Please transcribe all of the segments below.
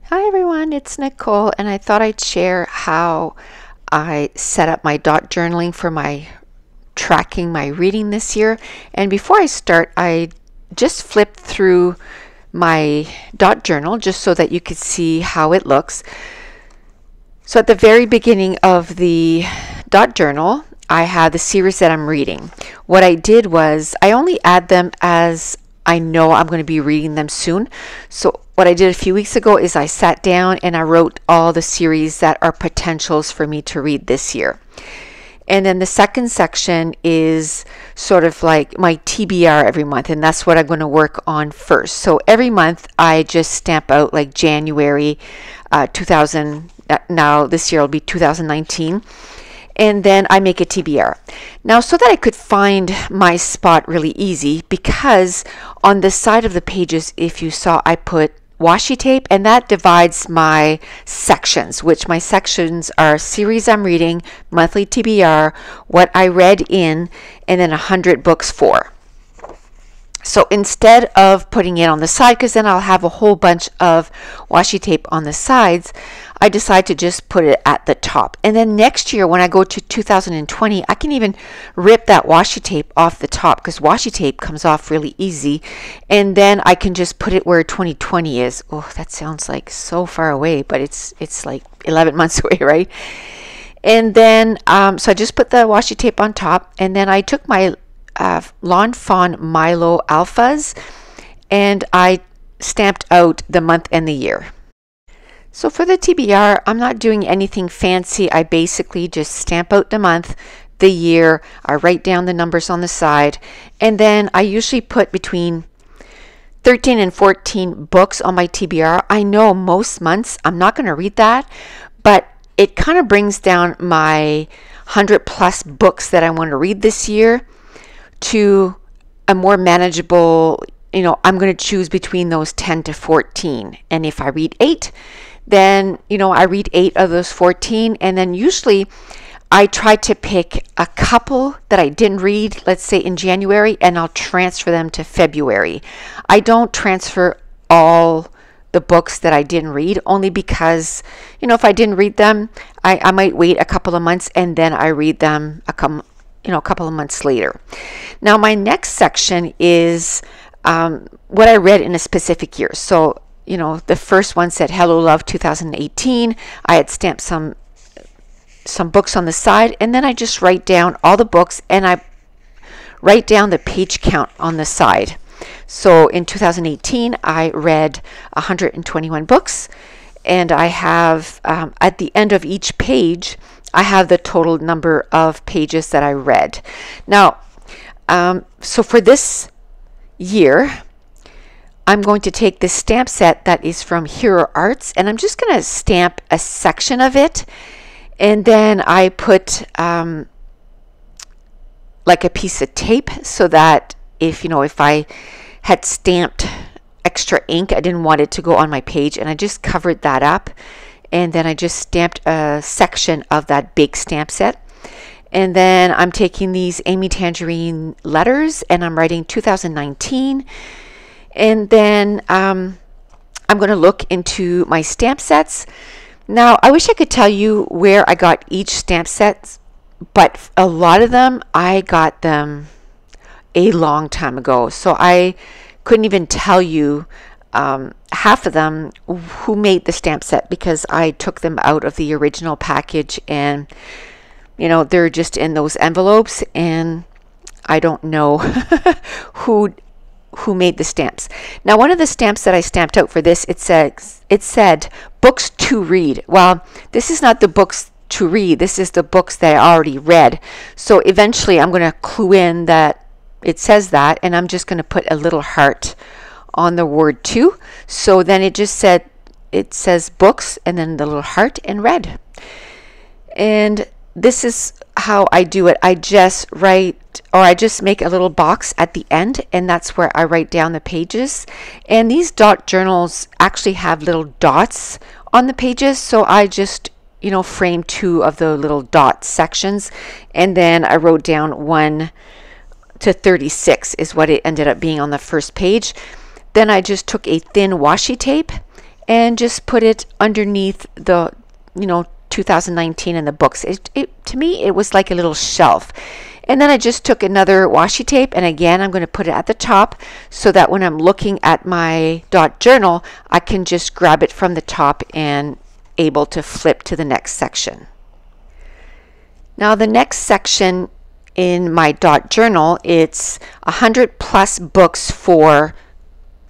Hi everyone, it's Nicole, and I thought I'd share how I set up my dot journaling for my tracking my reading this year. And before I start, I just flipped through my dot journal just so that you could see how it looks. So at the very beginning of the dot journal, I have the series that I'm reading. What I did was I only add them as I know I'm going to be reading them soon. So what I did a few weeks ago is I sat down and I wrote all the series that are potentials for me to read this year. And then the second section is sort of like my TBR every month, and that's what I'm going to work on first. So every month I just stamp out like January 2000, now this year will be 2019. And then I make a TBR. Now, so that I could find my spot really easy, because on the side of the pages, if you saw, I put washi tape, and that divides my sections, which my sections are series I'm reading, monthly TBR, what I read in, and then 100 books for. So instead of putting it on the side, because then I'll have a whole bunch of washi tape on the sides, I decide to just put it at the top. And then next year, when I go to 2020, I can even rip that washi tape off the top, because washi tape comes off really easy. And then I can just put it where 2020 is. Oh, that sounds like so far away, but it's like 11 months away, right? And then, so I just put the washi tape on top, and then I took my Lawn Fawn Milo Alphas, and I stamped out the month and the year. So for the TBR, I'm not doing anything fancy. I basically just stamp out the month, the year, I write down the numbers on the side, and then I usually put between 13 and 14 books on my TBR. I know most months I'm not going to read that, but it kind of brings down my 100 plus books that I want to read this year to a more manageable, I'm going to choose between those 10 to 14. And if I read 8, then, I read 8 of those 14. And then usually I try to pick a couple that I didn't read, let's say in January, and I'll transfer them to February. I don't transfer all the books that I didn't read, only because, if I didn't read them, I might wait a couple of months and then I read them a couple of months later. Now, my next section is what I read in a specific year. So, the first one said Hello Love 2018. I had stamped some books on the side, and then I just write down all the books, and I write down the page count on the side. So in 2018, I read 121 books, and I have, at the end of each page, I have the total number of pages that I read. Now, so for this year, I'm going to take this stamp set that is from Hero Arts, and I'm just going to stamp a section of it, and then I put like a piece of tape, so that if I had stamped extra ink, I didn't want it to go on my page, and I just covered that up. And then I just stamped a section of that big stamp set. And then I'm taking these Amy Tangerine letters, and I'm writing 2019. And then I'm going to look into my stamp sets. Now, I wish I could tell you where I got each stamp set, but a lot of them, I got them a long time ago. So I couldn't even tell you half of them who made the stamp set, because I took them out of the original package, and they're just in those envelopes, and I don't know who made the stamps. Now, one of the stamps that I stamped out for this, it said books to read. Well, this is not the books to read, this is the books that I already read. So eventually I'm going to clue in that it says that, and I'm just going to put a little heart on the word to. So then it says books, and then the little heart, and read. And this is how I do it. I just make a little box at the end, and that's where I write down the pages. And these dot journals actually have little dots on the pages, so I just frame 2 of the little dot sections, and then I wrote down 1 to 36 is what it ended up being on the first page. Then I just took a thin washi tape and just put it underneath the 2019 and the books. To me, it was like a little shelf. And then I just took another washi tape, and again, I'm going to put it at the top so that when I'm looking at my dot journal, I can just grab it from the top and able to flip to the next section. Now the next section in my dot journal, it's 100 plus books for,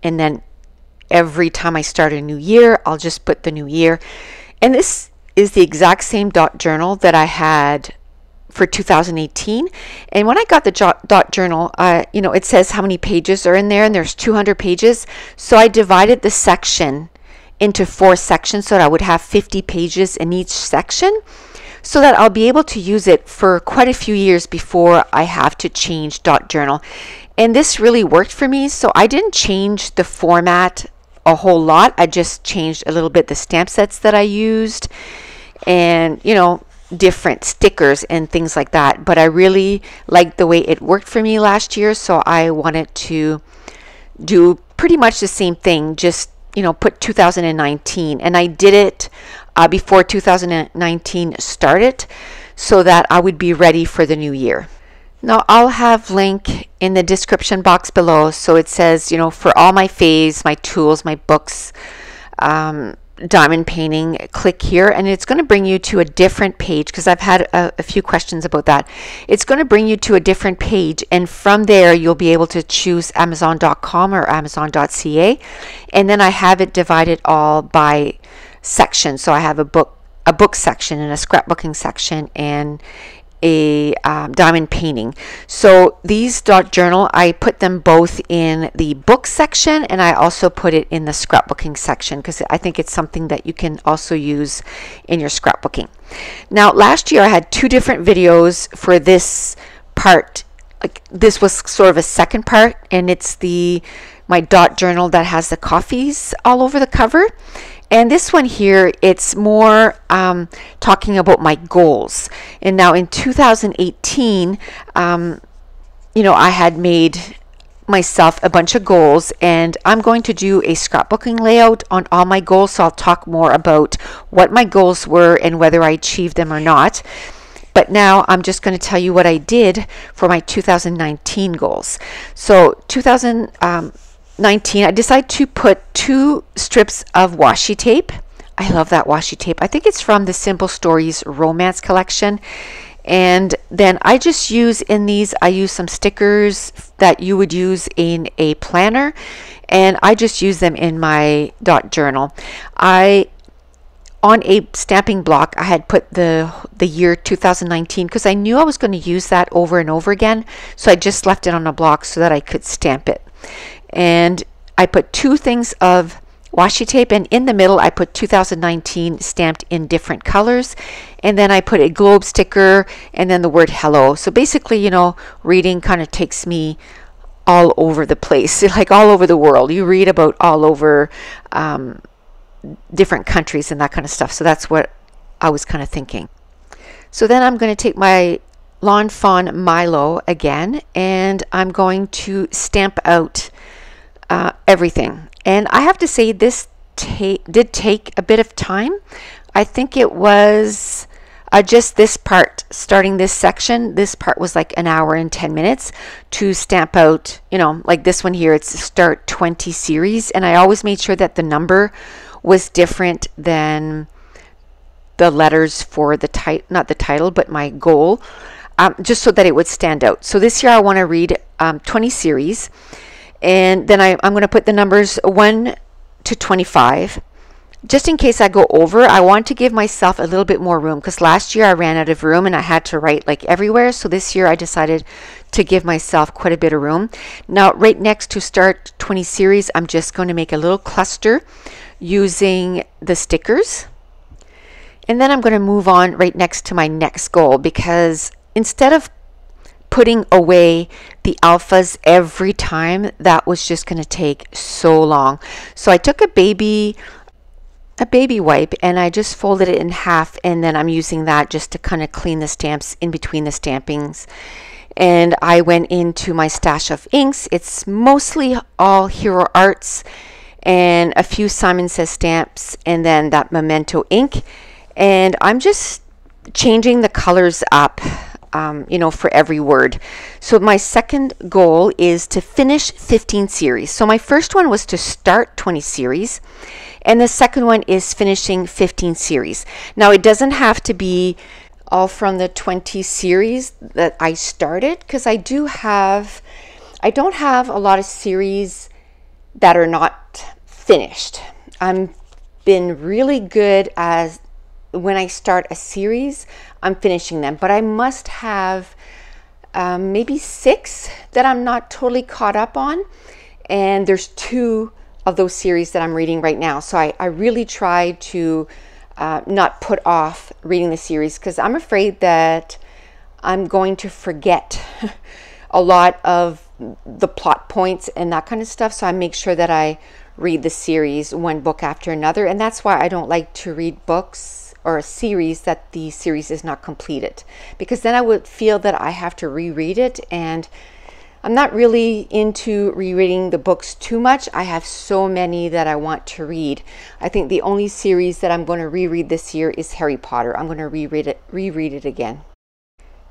and then every time I start a new year, I'll just put the new year. And this is the exact same dot journal that I had for 2018. And when I got the dot journal, it says how many pages are in there, and there's 200 pages. So I divided the section into 4 sections so that I would have 50 pages in each section, so that I'll be able to use it for quite a few years before I have to change dot journal. And this really worked for me. So I didn't change the format a whole lot. I just changed a little bit the stamp sets that I used, and different stickers and things like that. But I really liked the way it worked for me last year, so I wanted to do pretty much the same thing, just put 2019, and I did it before 2019 started so that I would be ready for the new year. Now I'll have link in the description box below, so it says for all my faves, my tools, my books, diamond painting, click here, and it's going to bring you to a different page, because I've had a few questions about that. It's going to bring you to a different page, and from there you'll be able to choose Amazon.com or Amazon.ca, and then I have it divided all by section. So I have a book section and a scrapbooking section and a diamond painting. So these dot journal, I put them both in the book section, and I also put it in the scrapbooking section because I think it's something that you can also use in your scrapbooking. Now last year I had 2 different videos for this part. Like, this was sort of a second part, and it's my dot journal that has the coffees all over the cover. And this one here, it's more talking about my goals. And now in 2018, I had made myself a bunch of goals, and I'm going to do a scrapbooking layout on all my goals. So I'll talk more about what my goals were and whether I achieved them or not. But now I'm just going to tell you what I did for my 2019 goals. So 2019, I decided to put 2 strips of washi tape. I love that washi tape. I think it's from the Simple Stories Romance collection. And then I just use I use some stickers that you would use in a planner, and I just use them in my dot journal. On a stamping block, I had put the year 2019 because I knew I was going to use that over and over again. So I just left it on a block so that I could stamp it. And I put 2 things of washi tape, and in the middle I put 2019 stamped in different colors, and then I put a globe sticker and then the word hello. So basically, reading kind of takes me all over the place, like all over the world. You read about all over different countries and that kind of stuff. So that's what I was kind of thinking. So then I'm going to take my Lawn Fawn Milo again, and I'm going to stamp out everything. And I have to say, this did take a bit of time. I think it was just this part, starting this section, this part was like an hour and 10 minutes to stamp out, like this one here, it's Start 20 series. And I always made sure that the number was different than the letters for the not the title, but my goal, just so that it would stand out. So this year I want to read 20 series, and then I'm going to put the numbers 1 to 25. Just in case I go over, I want to give myself a little bit more room, because last year I ran out of room and I had to write like everywhere. So this year I decided to give myself quite a bit of room. Now right next to Start 20 series, I'm just going to make a little cluster using the stickers. And then I'm going to move on right next to my next goal, because instead of putting away the alphas every time, that was just going to take so long. So I took a baby wipe and I just folded it in half, and then I'm using that just to kind of clean the stamps in between the stampings. And I went into my stash of inks. It's mostly all Hero Arts, and a few Simon Says stamps, and then that Memento ink. And I'm just changing the colors up, for every word. So my second goal is to finish 15 series. So my first one was to start 20 series, and the second one is finishing 15 series. Now, it doesn't have to be all from the 20 series that I started, because I don't have a lot of series that are not finished. I've been really good as when I start a series, I'm finishing them, but I must have maybe 6 that I'm not totally caught up on, and there's 2 of those series that I'm reading right now. So I really try to not put off reading the series, because I'm afraid that I'm going to forget a lot of the plot points and that kind of stuff. So I make sure that I read the series one book after another, and that's why I don't like to read books or a series that the series is not completed, because then I would feel that I have to reread it, and I'm not really into rereading the books too much. I have so many that I want to read. I think the only series that I'm going to reread this year is Harry Potter. I'm going to reread it again.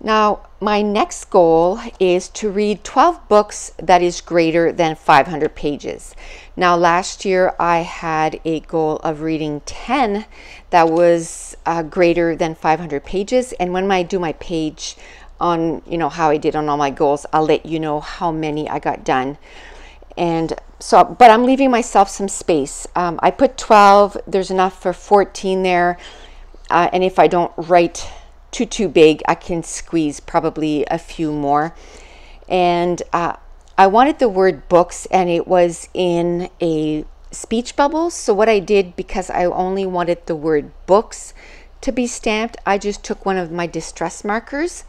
Now, my next goal is to read 12 books that is greater than 500 pages. Now, last year I had a goal of reading 10 that was greater than 500 pages. And when I do my page on, how I did on all my goals, I'll let you know how many I got done. And so, but I'm leaving myself some space. I put 12, there's enough for 14 there. And if I don't write too big, I can squeeze probably a few more. And I wanted the word books, and it was in a speech bubble. So what I did, because I only wanted the word books to be stamped, I just took one of my distress markers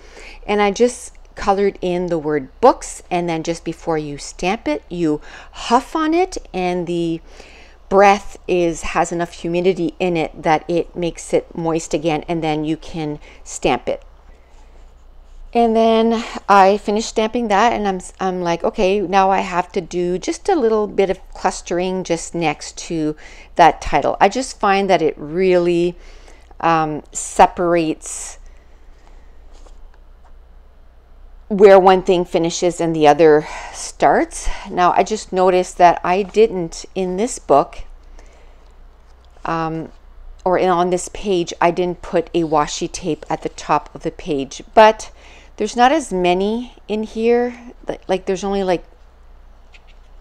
and I just colored in the word books, and then just before you stamp it, you huff on it, and the breath has enough humidity in it that it makes it moist again, and then you can stamp it. And then I finished stamping that, and I'm like, okay, now I have to do just a little bit of clustering just next to that title. I just find that it really separates where one thing finishes and the other starts. Now, I just noticed that I didn't, in this book, on this page, I didn't put a washi tape at the top of the page, but there's not as many in here. Like there's only like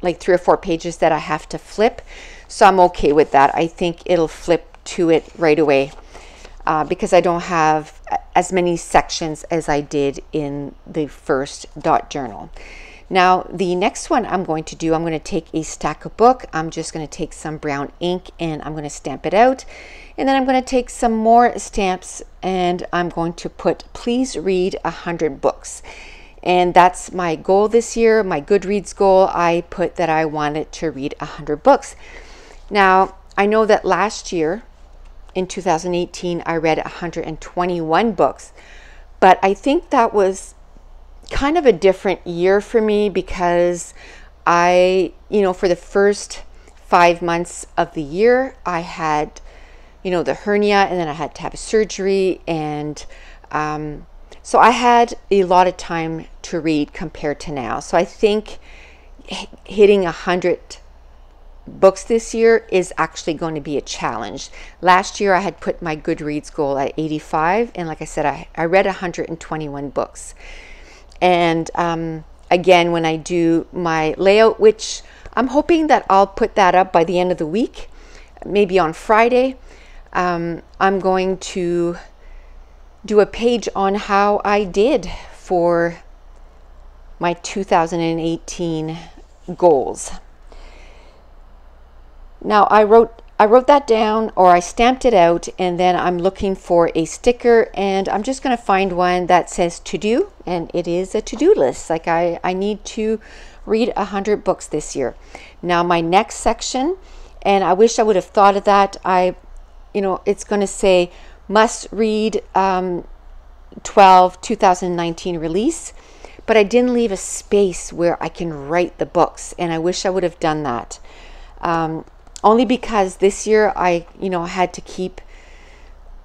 3 or 4 pages that I have to flip, so I'm okay with that. I think it'll flip to it right away, because I don't have as many sections as I did in the first dot journal. Now, the next one I'm going to do, I'm going to take a stack of book. I'm just going to take some brown ink and I'm going to stamp it out. And then I'm going to take some more stamps and I'm going to put, please read 100 books. And that's my goal this year, my Goodreads goal. I put that I wanted to read 100 books. Now, I know that last year, in 2018, I read 121 books, but I think that was kind of a different year for me, because I, for the first 5 months of the year, I had, the hernia, and then I had to have surgery, and so I had a lot of time to read compared to now. So I think hitting 100 books this year is actually going to be a challenge. Last year I had put my Goodreads goal at 85, and like I said, I read 121 books. And again, when I do my layout, which I'm hoping that I'll put that up by the end of the week, maybe on Friday, I'm going to do a page on how I did for my 2018 goals. Now, I wrote that down, or I stamped it out, and then I'm looking for a sticker, and I'm just going to find one that says to do, and it is a to-do list. Like I need to read 100 books this year. Now, my next section, and I wish I would have thought of that, it's going to say must read 12 2019 release, but I didn't leave a space where I can write the books, and I wish I would have done that. only because this year I had to keep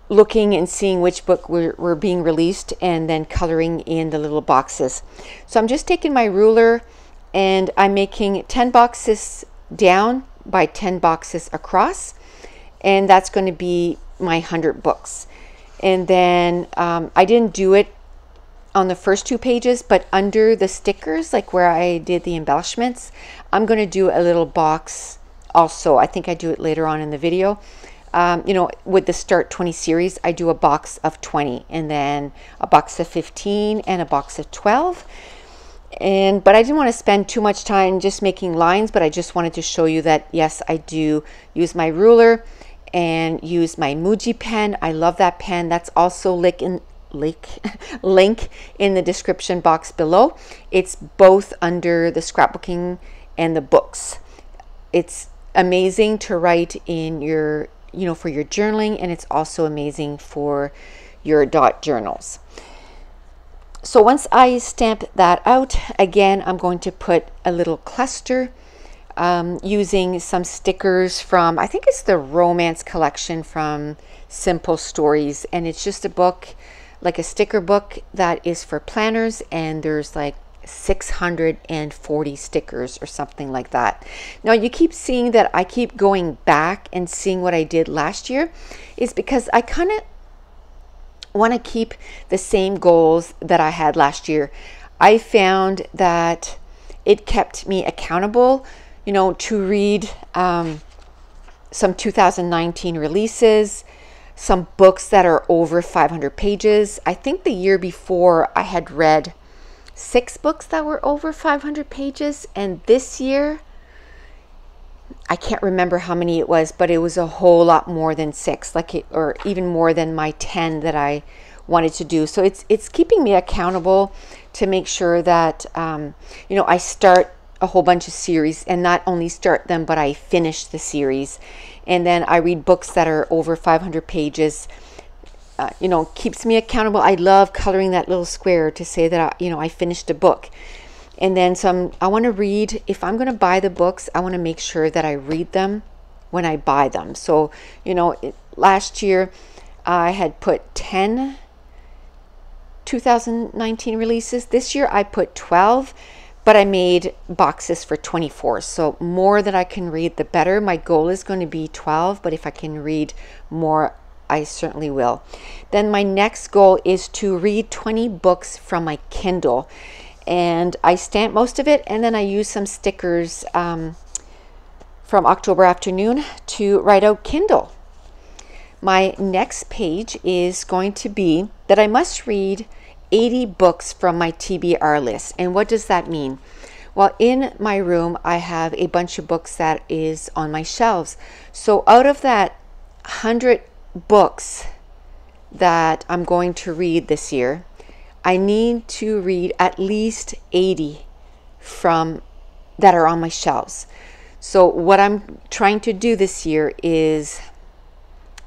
looking and seeing which book were being released and then coloring in the little boxes. So I'm just taking my ruler and I'm making 10 boxes down by 10 boxes across, and that's going to be my 100 books. And then I didn't do it on the first 2 pages, but under the stickers, like where I did the embellishments, I'm going to do a little box also. I think I do it later on in the video. With the Start 20 series, I do a box of 20 and then a box of 15 and a box of 12. But I didn't want to spend too much time just making lines, but I just wanted to show you that yes, I do use my ruler and use my Muji pen. I love that pen. That's also link in the description box below. It's both under the scrapbooking and the books. It's amazing to write in your for your journaling, and it's also amazing for your dot journals. So once I stamp that out, again, I'm going to put a little cluster using some stickers from, I think it's the romance collection from Simple Stories, and it's just a book, like a sticker book that is for planners, and there's like 640 stickers or something like that. Now you keep seeing that I keep going back and seeing what I did last year, is because I kind of want to keep the same goals that I had last year. I found that it kept me accountable, to read some 2019 releases, some books that are over 500 pages. I think the year before I had read 6 books that were over 500 pages, and this year I can't remember how many it was, but it was a whole lot more than 6, or even more than my 10 that I wanted to do. So it's keeping me accountable to make sure that I start a whole bunch of series, and not only start them, but I finish the series, and then I read books that are over 500 pages. Keeps me accountable. I love coloring that little square to say that I finished a book. And then I want to read, if I'm going to buy the books, I want to make sure that I read them when I buy them. So last year I had put 10 2019 releases. This year I put 12, but I made boxes for 24. So more that I can read, the better. My goal is going to be 12, but if I can read more, I certainly will. Then my next goal is to read 20 books from my Kindle, and I stamp most of it, and then I use some stickers from October Afternoon to write out Kindle. My next page is going to be that I must read 80 books from my TBR list. And what does that mean? Well, in my room I have a bunch of books that is on my shelves. So out of that 100 books that I'm going to read this year, I need to read at least 80 from that are on my shelves. So what I'm trying to do this year is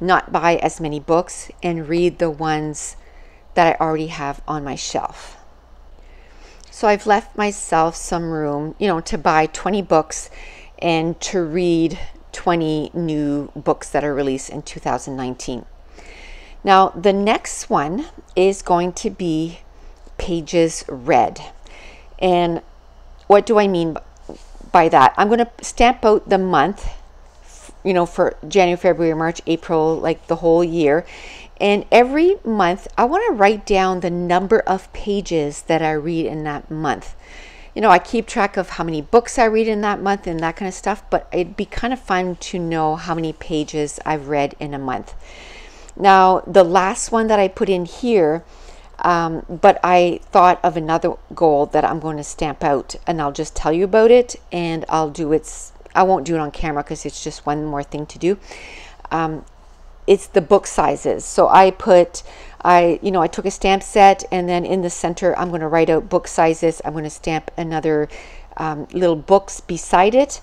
not buy as many books and read the ones that I already have on my shelf. So I've left myself some room, to buy 20 books and to read 20 new books that are released in 2019. Now the next one is going to be pages read. And what do I mean by that? I'm going to stamp out the month, for January, February, March, April, like the whole year. And every month I want to write down the number of pages that I read in that month. I keep track of how many books I read in that month and that kind of stuff, but it'd be kind of fun to know how many pages I've read in a month. Now, the last one that I put in here, but I thought of another goal that I'm going to stamp out, and I'll just tell you about it, and I won't do it on camera because it's just one more thing to do. It's the book sizes. So I took a stamp set, and then in the center I'm going to write out book sizes. I'm going to stamp another little books beside it,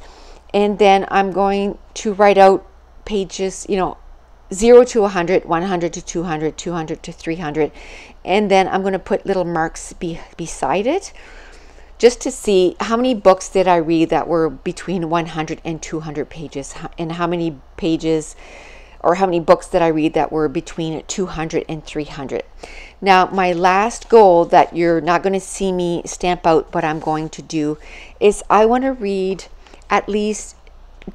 and then I'm going to write out pages 0 to 100, 100 to 200, 200 to 300, and then I'm going to put little marks beside it just to see how many books did I read that were between 100 and 200 pages, and how many pages or how many books did I read that were between 200 and 300. Now, my last goal that you're not going to see me stamp out, but I'm going to do, is I want to read at least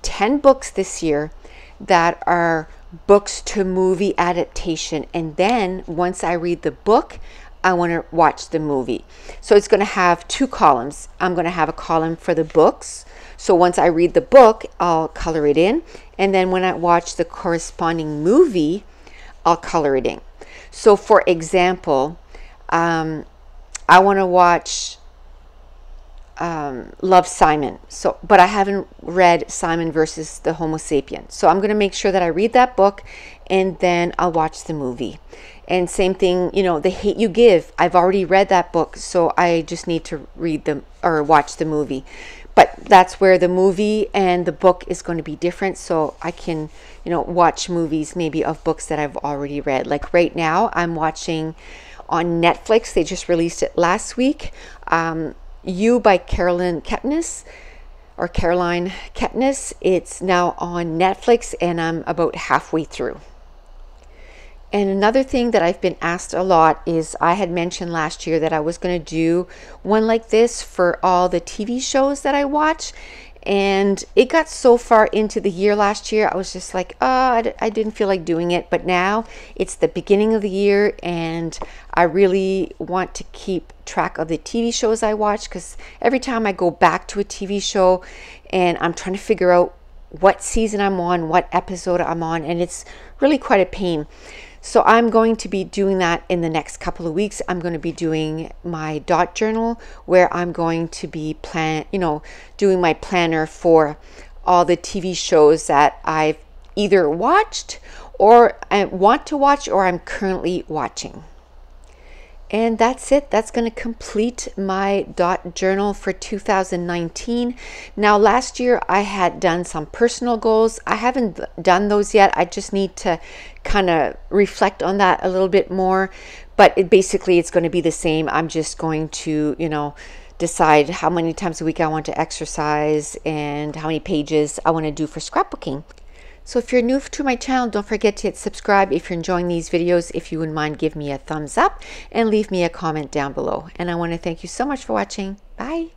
10 books this year that are books to movie adaptation. And then once I read the book, I want to watch the movie. So it's going to have two columns. I'm going to have a column for the books. So once I read the book, I'll color it in. And then when I watch the corresponding movie, I'll color it in. So for example, I want to watch Love, Simon. But I haven't read Simon versus the Homo sapien. So I'm going to make sure that I read that book, and then I'll watch the movie. And same thing, The Hate You Give. I've already read that book, so I just need to read them or watch the movie. But that's where the movie and the book is going to be different. So I can, watch movies maybe of books that I've already read. Like right now, I'm watching on Netflix. They just released it last week. You by Caroline Kepnes. It's now on Netflix, and I'm about halfway through. And another thing that I've been asked a lot is, I had mentioned last year that I was going to do one like this for all the TV shows that I watch. And it got so far into the year last year, I was just like, I didn't feel like doing it. But now it's the beginning of the year, and I really want to keep track of the TV shows I watch, because every time I go back to a TV show and I'm trying to figure out what season I'm on, what episode I'm on, and it's really quite a pain. So I'm going to be doing that in the next couple of weeks. I'm going to be doing my dot journal, where I'm going to be doing my planner for all the TV shows that I've either watched or I want to watch or I'm currently watching. And that's it. That's going to complete my dot journal for 2019. Now, last year I had done some personal goals. I haven't done those yet. I just need to kind of reflect on that a little bit more. But basically it's going to be the same. I'm just going to, decide how many times a week I want to exercise and how many pages I want to do for scrapbooking. So if you're new to my channel, don't forget to hit subscribe. If you're enjoying these videos, if you wouldn't mind, give me a thumbs up and leave me a comment down below. And I want to thank you so much for watching. Bye.